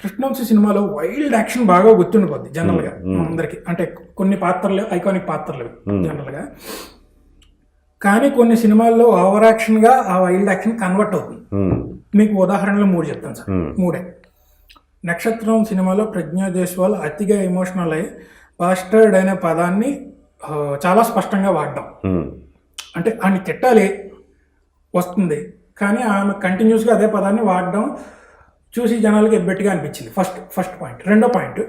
కృష్ణవంశీ సినిమాలో wild action బాగా గుర్తుండిపోద్ది జనరల్గా అందరికి. అంటే కొన్ని పాత్రలు ఐకానిక్ పాత్రలు జనరల్గా. కానీ కొన్ని సినిమాల్లో ఓవర్ యాక్షన్గా ఆ వైల్డ్ యాక్షన్ కన్వర్ట్ అవుతుంది. మీకు ఉదాహరణలు 3 చెప్తాను సార్. 3. నక్షత్రం సినిమాలో ప్రజ్ఞా జైస్వాల్ అతిగా ఎమోషనల్ అయ్యి బాస్టర్డ్ అనే పదాన్ని చాలా స్పష్టంగా వాడడం. అంటే ఆమె తిట్టాలి వస్తుంది, కానీ ఆమె కంటిన్యూస్గా అదే పదాన్ని వాడడం చూసి జనాలకి ఎబ్బెట్టిగా అనిపించింది. First point. రెండో పాయింట్,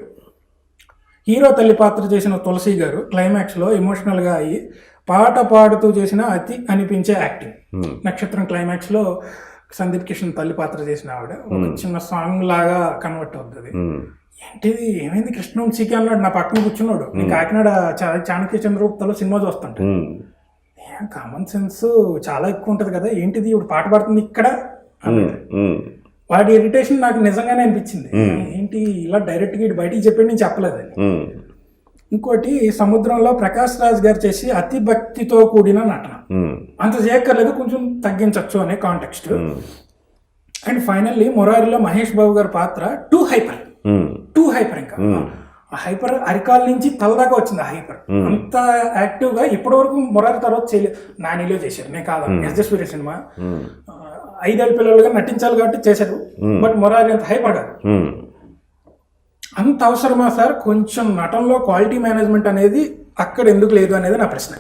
హీరో తల్లి పాత్ర చేసిన తులసి గారు క్లైమాక్స్లో ఎమోషనల్గా అయ్యి పాట పాడుతూ చేసిన అతి అనిపించే యాక్టింగ్. నక్షత్రం క్లైమాక్స్లో సందీప్ కిషన్ తల్లి పాత్ర చేసిన ఆవిడ ఒక చిన్న సాంగ్ లాగా కన్వర్ట్ అవుతుంది. ఏంటిది ఏమైంది కృష్ణవంశీకి అన్నాడు నా పక్కన కూర్చున్నాడు. నేను కాకినాడ చాణక్య చంద్రగుప్తలో సినిమా చూస్తుంటా. కామన్ సెన్స్ చాలా ఎక్కువ ఉంటుంది కదా, ఏంటిది ఇప్పుడు పాట పాడుతుంది ఇక్కడ అన్నాడు. వాడి ఇరిటేషన్ నాకు నిజంగానే అనిపించింది. ఏంటి ఇలా డైరెక్ట్గా ఇటు బయటికి చెప్పి నేను చెప్పలేదని. ఇంకోటి, సముద్రంలో ప్రకాష్ రాజ్ గారు చేసి అతి భక్తితో కూడిన నటన అంత చేయక్కర్లేదు, కొంచెం తగ్గించవచ్చు అనే context. And finally మొరారిలో Mahesh Babu గారి పాత్ర టూ హైపర్. ఇంకా హైపర్ అరికాల నుంచి తల దాకా వచ్చింది. హైపర్ అంత యాక్టివ్ గా ఇప్పటి వరకు మొరారి తర్వాత చేయలేదు. నానిలో చేశారు, నేను కాదు ఎస్జస్వీర సినిమా 5 ఏళ్ళ పిల్లలుగా నటించాలి కాబట్టి చేశారు. బట్ మొరారి అంత హైపర్ కాదు. అంత అవసరమా సార్? కొంచెం నటనలో క్వాలిటీ మేనేజ్మెంట్ అనేది అక్కడ ఎందుకు లేదు అనేది నా ప్రశ్న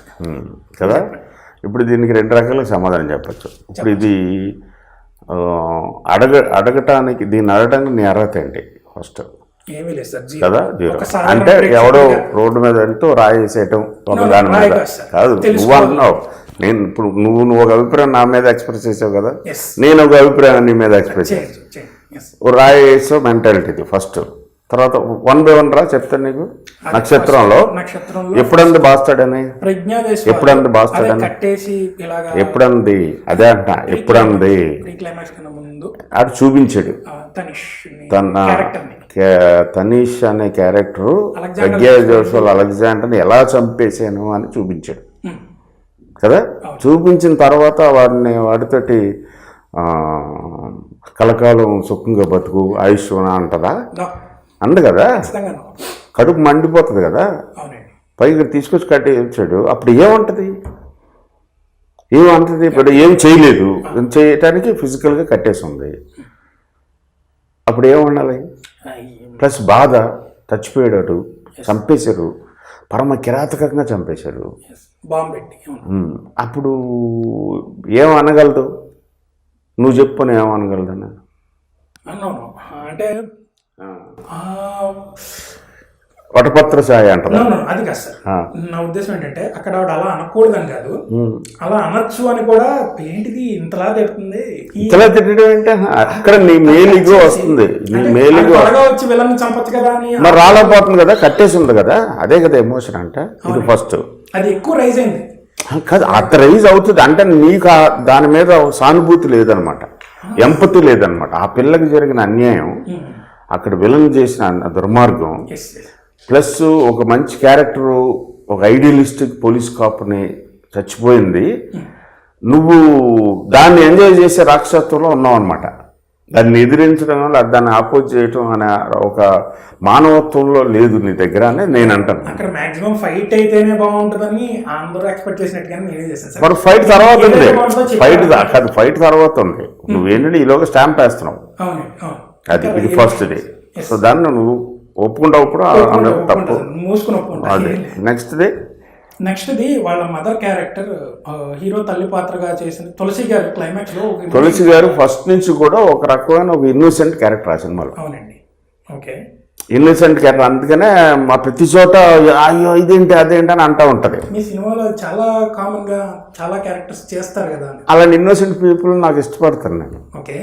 కదా. ఇప్పుడు దీనికి 2 రకాలుగా సమాధానం చెప్పచ్చు. ఇప్పుడు ఇది అడగటానికి దీన్ని అడగటానికి నీ అర్హత ఏంటి? ఫస్ట్ ఏమీ లేదు సార్ కదా, అంటే ఎవడో రోడ్డు మీద వెళ్తూ రాయేసేయటం ఒక దాని మీద కాదు. నువ్వు అంటున్నావు, నేను ఇప్పుడు నువ్వు ఒక అభిప్రాయం నా మీద ఎక్స్ప్రెస్ చేసావు కదా, నేను ఒక అభిప్రాయం నీ మీద ఎక్స్ప్రెస్ చేసావు. రాయేసో మెంటాలిటీ ఫస్ట్. తర్వాత 1 by 1 రా చెప్తాను నీకు. నక్షత్రంలో ఎప్పుడంది బాస్తాడని, ఎప్పుడంది బాస్తాడని, ఎప్పుడంది అదే అంట, ఎప్పుడంది అటు చూపించాడు. తనీష్ అనే క్యారెక్టరు ప్రజ్ఞా జైస్వాల్ అలెగ్జాండర్ని ఎలా చంపేశాను అని చూపించాడు కదా. చూపించిన తర్వాత వాడితోటి కలకాలం సుఖంగా బతుకు ఆయుష్వన అంటదా అంద కదా, కడుపు మండిపోతుంది కదా. పైగా తీసుకొచ్చి కట్టేసాడు. అప్పుడు ఏమంటది? ఇప్పుడు ఏం చేయలేదు, చేయటానికి ఫిజికల్గా కట్టేసి ఉంది. అప్పుడు ఏముండాలి? ప్లస్ బాధ, చచ్చిపోయాడు, చంపేశారు, పరమ కిరాతకంగా చంపేశారు. అప్పుడు ఏమనగలదు? నువ్వు చెప్పు, ఏమనగలదన్న అంటే వటపత్ర ఛాయ అంటారు. అది కాదు సార్, నా ఉద్దేశం ఏంటంటే అక్కడ ఆవిడ అలా అనకూడదని కాదు, అలా అనొచ్చు అని కూడా. ఏంటిది ఇంతలా తిడుతుంది? ఇంతలా తిట్టడం అంటే అక్కడ నీ మేలుగా వస్తుంది, నీ మేలుగా వచ్చి విలన్ చంపచ్చు కదా అని మరి రాలేకపోతుంది కదా, కట్టేసి ఉంది కదా. అదే కదా ఎమోషన్ అంటే. ఇది ఫస్ట్ అది ఎక్కువ రైజ్ అయింది కాదు, అంత రైజ్ అవుతుంది అంటే నీకు దాని మీద సానుభూతి లేదనమాట, ఎంపతి లేదనమాట. ఆ పిల్లకి జరిగిన అన్యాయం, అక్కడ విలన్ చేసిన దుర్మార్గం, ప్లస్ ఒక మంచి క్యారెక్టరు, ఒక ఐడియలిస్టిక్ పోలీస్ కాపుని చచ్చిపోయింది. నువ్వు దాన్ని ఎంజాయ్ చేసే రాక్షసత్వంలో ఉన్నావు అనమాట. దాన్ని ఎదిరించడం వల్ల దాన్ని ఆపోజ్ చేయటం అనే ఒక మానవత్వంలో లేదు నీ దగ్గర అని నేను అంటాను. అక్కడ మాక్సిమం ఫైట్ అయితేనే బాగుంటుందని అందరూ ఎక్స్పెక్ట్ చేసినట్టుగా నేనే చేశాను. మరి ఫైట్ తర్వాత ఉంది, ఫైట్ తర్వాత ఉంది. నువ్వేంటంటే ఈలోగా స్టాంప్ వేస్తున్నావు, అది ఇది ఫస్ట్ డే. సో దాన్ని నువ్వు ఒప్పుకుంటావు, తప్పు మూసుకుని ఒప్పుకుంటా. నెక్స్ట్ది వాళ్ళ మదర్ క్యారెక్టర్ హీరో తల్లి పాత్రగా చేసిన తులసి గారు క్లైమాక్స్ లో. తులసి గారు ఫస్ట్ నుంచి కూడా ఒక రకమైన ఒక ఇన్నోసెంట్ క్యారెక్టర్ ఆ సినిమాలో. అవునండి, ఓకే, ఇన్నోసెంట్ క్యారెక్టర్. అందుకనే మా ప్రతి చోట అయ్యో ఇదేంటి అదేంటి అని అంటూ ఉంటది. మీ సినిమాలో చాలా కామన్ గా చాలా క్యారెక్టర్స్ చేస్తారు కదా. అలాంటి ఇన్నోసెంట్ పీపుల్ నాకు ఇష్టపడతాను నేను. ఓకే,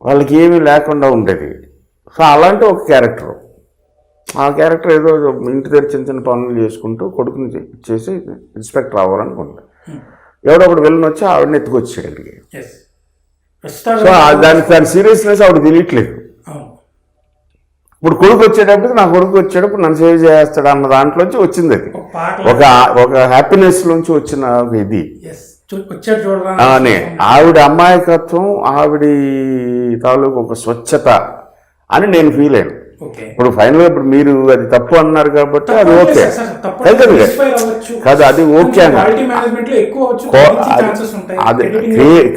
వాళ్ళకి ఏమీ లేకుండా ఉండేది. సో అలాంటి ఒక క్యారెక్టర్, ఆ క్యారెక్టర్ ఏదో ఇంటి దగ్గర చిన్న చిన్న పనులు చేసుకుంటూ కొడుకుని చేసి ఇన్స్పెక్టర్ అవ్వాలనుకుంటా. ఎవడో ఒకటి వెళ్ళని వచ్చి ఆవిడని ఎత్తుకొచ్చాడు ఇంటికి. సో దాని సీరియస్నెస్ ఆవిడ తెలియట్లేదు. ఇప్పుడు కొడుకు వచ్చేటప్పటికి నా కొడుకు వచ్చేటప్పుడు నన్ను సేవ్ చేస్తాడు అన్న దాంట్లోంచి వచ్చింది. అది ఒక హ్యాపీనెస్ నుంచి వచ్చిన ఇది అని. ఆవిడ అమాయకత్వం, ఆవిడ తాలూకు ఒక స్వచ్ఛత, అని నేను ఫీల్ అయ్యాను. ఓకే ఇప్పుడు ఫైనల్గా ఇప్పుడు మీరు అది తప్పు అన్నారు కాబట్టి అది ఓకే కాదు, అది ఓకే అది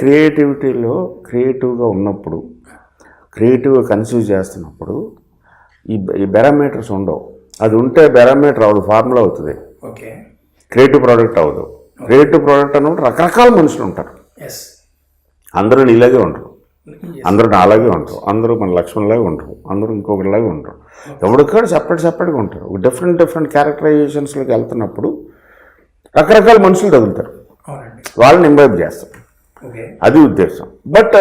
క్రియేటివిటీలో క్రియేటివ్గా ఉన్నప్పుడు, క్రియేటివ్గా కన్సీవ్ చేస్తున్నప్పుడు ఈ బెరామీటర్స్ ఉండవు. అది ఉంటే బెరామీటర్ అవ్వదు, ఫార్ములా అవుతుంది, క్రియేటివ్ ప్రోడక్ట్ అవ్వదు. క్రియేటివ్ ప్రోడక్ట్ అన్నప్పుడు రకరకాల మనుషులు ఉంటారు. అందరూ నీలాగే ఉంటారు, అందరూ నాలాగే ఉంటారు, అందరూ మన లక్ష్మణ్లాగా ఉంటారు, అందరూ ఇంకొకటిలాగా ఉంటారు. ఎవరికాడు సపరేట్గా ఉంటారు. ఒక డిఫరెంట్ క్యారెక్టరైజేషన్స్లోకి వెళ్తున్నప్పుడు రకరకాల మనుషులు తగులుతారు, వాళ్ళని ఇంబైబ్ చేస్తారు. అది ఉద్దేశం. But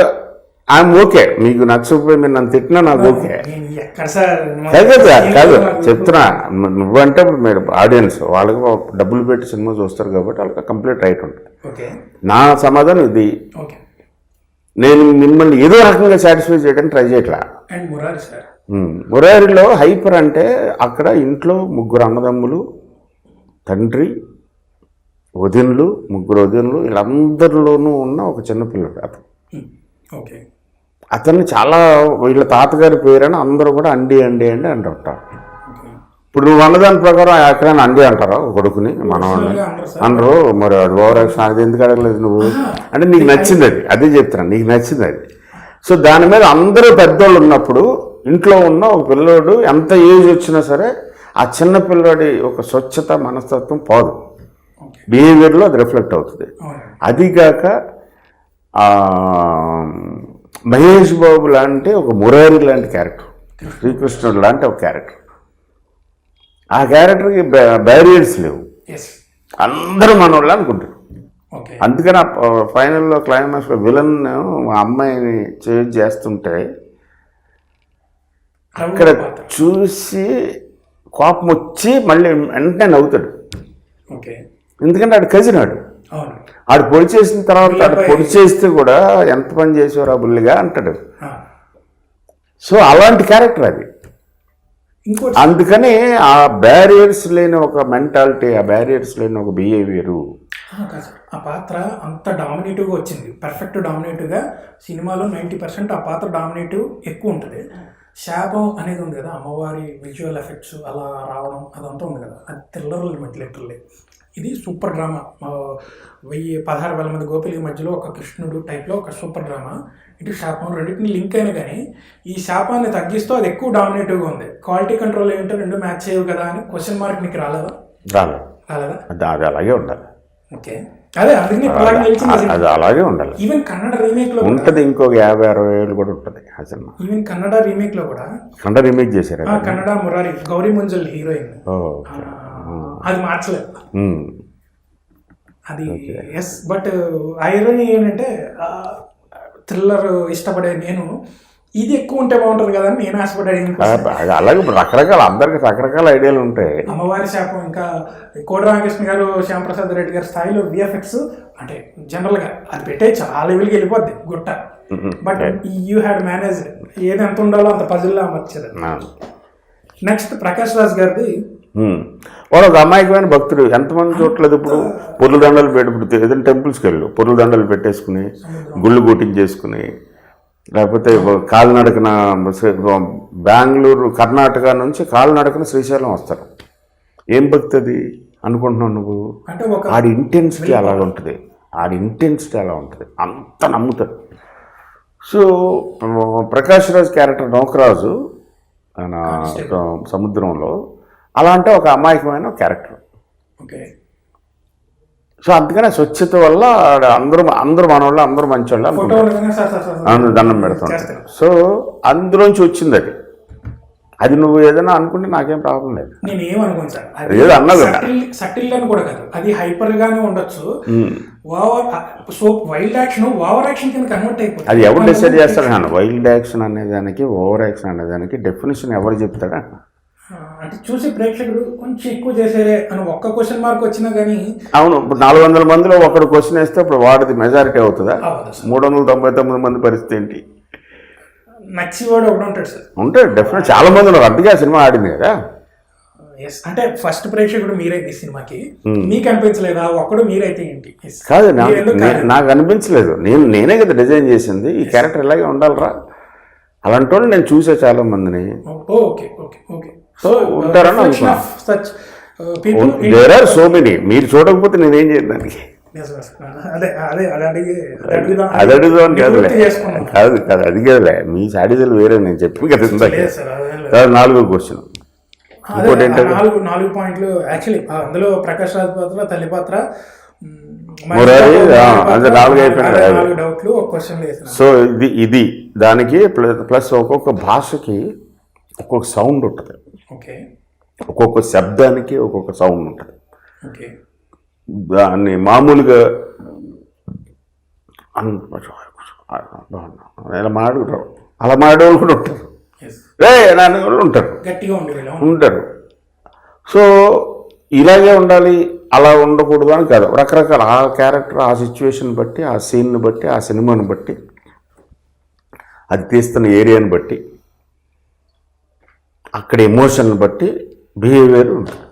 I'm okay. మీకు నచ్చకపోయి మీరు నన్ను తిట్టినా నాకు ఓకే. కాదు చెప్తున్నా, నువ్వంటే మీరు ఆడియన్స్ వాళ్ళకి డబ్బులు పెట్టి సినిమా చూస్తారు కాబట్టి వాళ్ళకి కంప్లీట్ రైట్ ఉంటుంది. నా సమాధానం ఇది. నేను మిమ్మల్ని ఏదో రకంగా సాటిస్ఫై చేయడానికి ట్రై చేయట్లా. మురారిలో హైపర్ అంటే అక్కడ ఇంట్లో 3 అన్నదమ్ములు, తండ్రి, వదినలు, 3 వదినలు, వీళ్ళందరిలోనూ ఉన్న ఒక చిన్నపిల్లడు అతను. అతన్ని చాలా వీళ్ళ తాతగారి పేరని అందరూ కూడా అండి అంటుంటారు. ఇప్పుడు నువ్వు అన్నదాని ప్రకారం ఎక్కడైనా అండి అంటారా కొడుకుని మనవాడిని అనరు. మరి అది ఓవర్ యాక్షన్, అది ఎందుకు అడగలేదు నువ్వు అంటే నీకు నచ్చింది అది, అదే చెప్తున్నాను, నీకు నచ్చింది అది. సో దాని మీద అందరూ పెద్దోళ్ళు ఉన్నప్పుడు ఇంట్లో ఉన్న ఒక పిల్లోడు ఎంత ఏజ్ వచ్చినా సరే ఆ చిన్న పిల్లోడి ఒక స్వచ్ఛత మనస్తత్వం పోదు, బిహేవియర్లో అది రిఫ్లెక్ట్ అవుతుంది. అదిగాక మహేష్ బాబు లాంటి ఒక మురారి లాంటి క్యారెక్టర్, శ్రీకృష్ణుడు లాంటి ఒక క్యారెక్టర్, ఆ క్యారెక్టర్కి బ్యారియర్స్ లేవు, అందరూ మనోళ్ళు అనుకుంటారు. అందుకని ఫైనల్లో క్లైమాక్స్లో విలన్ ఆ అమ్మాయిని చేంజ్ చేస్తుంటే అక్కడ చూసి కోపం వచ్చి మళ్ళీ వెంటనే నవ్వుతాడు. ఎందుకంటే ఆడు కజినాడు, ఆడు పొడి చేసిన తర్వాత ఆడు పొడి చేస్తే కూడా ఎంత పని చేసేవారు ఆ బుల్లిగా అంటాడు. సో అలాంటి క్యారెక్టర్ అది. అందుకని ఆ బ్యారియర్స్ లేని ఒక మెంటాలిటీ, ఆ బ్యారియర్స్ లేని ఒక బిహేవియరు. ఆ పాత్ర అంత డామినేటివ్గా వచ్చింది, పర్ఫెక్ట్ డామినేటివ్గా. సినిమాలో 90% ఆ పాత్ర డామినేటివ్ ఎక్కువ ఉంటుంది. శాపం అనేది ఉంది కదా, అమ్మవారి విజువల్ ఎఫెక్ట్స్ అలా రావడం అదంతా ఉంది కదా, అది థ్రిల్లర్ ఎలిమెంట్ లిటరల్లీ. ఇది సూపర్ డ్రామా. 16,000 మంది గోపిల మధ్యలో ఒక కృష్ణుడు టైప్లో ఒక సూపర్ డ్రామా. ఇటు శాపం రెండింటిని లింక్ అయినా కానీ ఈ శాపాన్ని తగ్గిస్తూ అది ఎక్కువ డామినేటివ్గా ఉంది. క్వాలిటీ కంట్రోల్ ఏంటో 2 మ్యాచ్ చేయవు కదా అని క్వశ్చన్ మార్క్ నీకు రాలేదా? రాలేదా? అది అలాగే ఉండాలి. ఓకే, అదే అందుకని అది అలాగే ఉండాలి. ఈవెన్ కన్నడ రీమేక్ లో ఉంటుంది, ఇంకొక 50-60 ఏళ్ళు కూడా ఉంటుంది ఆ సినిమా. ఈవెన్ కన్నడ రీమేక్ లో కూడా కన్నడ రీమేక్ చేశారు. కన్నడ మురారి గౌరీ ముంజల్ హీరోయిన్, అది మార్చలేదు అది. ఎస్, బట్ ఐరనీ ఏంటంటే థ్రిల్లర్ ఇష్టపడే నేను ఇది ఎక్కువ ఉంటే బాగుంటుంది కదా అని నేను ఆశపడ్డాను. అలాగే రకరకాల అందరికి రకరకాల ఐడియాలు ఉంటాయి. అమ్మవారి శాపం, ఇంకా కోడి రామకృష్ణ గారు, శ్యాంప్రసాద్ రెడ్డి గారి స్థాయిలో విఎఫ్ఎక్స్ అంటే జనరల్గా అది పెట్టే చాలా లెవెల్కి వెళ్ళిపోద్ది గుట్ట. బట్ యూ హ్యాడ్ మేనేజ్ ఏది ఎంత ఉండాలో అంత పజిల్లా అమర్చారు. నెక్స్ట్ ప్రకాష్ రాజ్ గారిది వాడు ఒక అమాయకమైన భక్తుడు. ఎంతమంది చూడలేదు ఇప్పుడు పొర్లు దండలు పెట్టి ఏదైనా టెంపుల్స్కి వెళ్ళు, పొర్లు దండలు పెట్టేసుకుని గుళ్ళు గుట్టించేసుకుని, లేకపోతే కాలినడకన బెంగళూరు కర్ణాటక నుంచి కాలినడకన శ్రీశైలం వస్తారు. ఏం భక్తి అది అనుకుంటున్నావు నువ్వు? ఆడి ఇంటెన్సిటీ అలాగ ఉంటుంది, అంత నమ్ముతాడు. సో ప్రకాష్ రాజ్ క్యారెక్టర్ నౌకరాజు ఆయన సముద్రంలో అలా అంటే ఒక అమాయకమైన క్యారెక్టర్. సో అందుకనే స్వచ్ఛత వల్ల అందరూ మనవాళ్ళు, అందరూ మంచోళ్ళు అనుకుంటారు, దండం పెడుతుంటారు. సో అందులోంచి వచ్చింది అది. అది నువ్వు ఏదైనా అనుకుంటే నాకేం ప్రాబ్లం లేదు. నేను ఏమనుకోను సార్, ఏదో అన్నది సటిల్ అని కూడా కాదు, అది హైపర్ గానే ఉండొచ్చు. వైల్డ్ యాక్షన్ ఓవర్ యాక్షన్ కింద కన్వర్ట్ అయిపోతుంది. అది ఎవరు డిసైడ్ చేస్తాడు అన్న? వైల్డ్ యాక్షన్ అనేదానికి ఓవర్ యాక్షన్ అనేదానికి డెఫినేషన్ ఎవరు చెప్తాడా? అంటే చూసి ప్రేక్షకుడు కొంచెం ఎక్కువ చేసేదే అని ఒక్క క్వశ్చన్ మార్క్ వచ్చినా కానీ. అవును, ఇప్పుడు 400 మందిలో ఒకడు క్వశ్చన్ వేస్తే ఇప్పుడు వాడిది మెజారిటీ అవుతుందా? 399 మంది పరిస్థితి ఏంటి? నచ్చివాడు ఒకడు ఉంటాడు సార్. ఉంటాడు డెఫినెట్, చాలా మంది ఉన్నారు, అందుకే ఆ సినిమా ఆడింది కదా. అంటే ఫస్ట్ ప్రేక్షకుడు మీరైతే ఈ సినిమాకి మీకు అనిపించలేదా? ఒక్కడు మీరైతే ఏంటి? కాదు, నాకు అనిపించలేదు. నేనే కదా డిజైన్ చేసింది, ఈ క్యారెక్టర్ ఇలాగే ఉండాలిరా అలాంటి వాళ్ళు నేను చూసే చాలా మందిని. Okay okay okay. సో ఉంటారని అనుకున్నాను. Such people there are so many. మీరు చూడకపోతే నేనేం చేయను దానికి. అదే అదే అది అడిగి అది అడుగుదాం కాదులే, చేసుకున్నాం. కాదు కాదు, అది కాదులే. మీ సాడీజులు వేరే, నేను చెప్పి కదా ఇందాక. లేదు సార్, అదేం లేదు. 4వ క్వశ్చన్ ఇంకోటి ఏంటంటే నాలుగు పాయింట్లు యాక్చువల్లీ అందులో ప్రకాష్ రాజ్ పాత్ర, తల్లి పాత్ర, మురారి, అంటే 4 అయిపోయినాయి. 4 డౌట్లు ఒక క్వశ్చన్ లేదు. సో ఇది దానికి ప్లస్ ఒక్కొక్క భాషకి ఒక్కొక్క సౌండ్ ఉంటుంది, ఓకే ఒక్కొక్క శబ్దానికి ఒక్కొక్క సౌండ్ ఉంటుంది. ఓకే దాన్ని మామూలుగా ఇలా మాడుకుంటారు, అలా మాడేవాళ్ళు కూడా ఉంటారు, నాన్న వాళ్ళు ఉంటారు గట్టిగా ఉంటారు. సో ఇలాగే ఉండాలి, అలా ఉండకూడదు అని కాదు. రకరకాల ఆ క్యారెక్టర్, ఆ సిచ్యువేషన్ బట్టి, ఆ సీన్ని బట్టి, ఆ సినిమాని బట్టి, అది తీస్తున్న ఏరియాని బట్టి, అక్కడ ఎమోషన్ బట్టి బిహేవియర్ ఉంటుంది.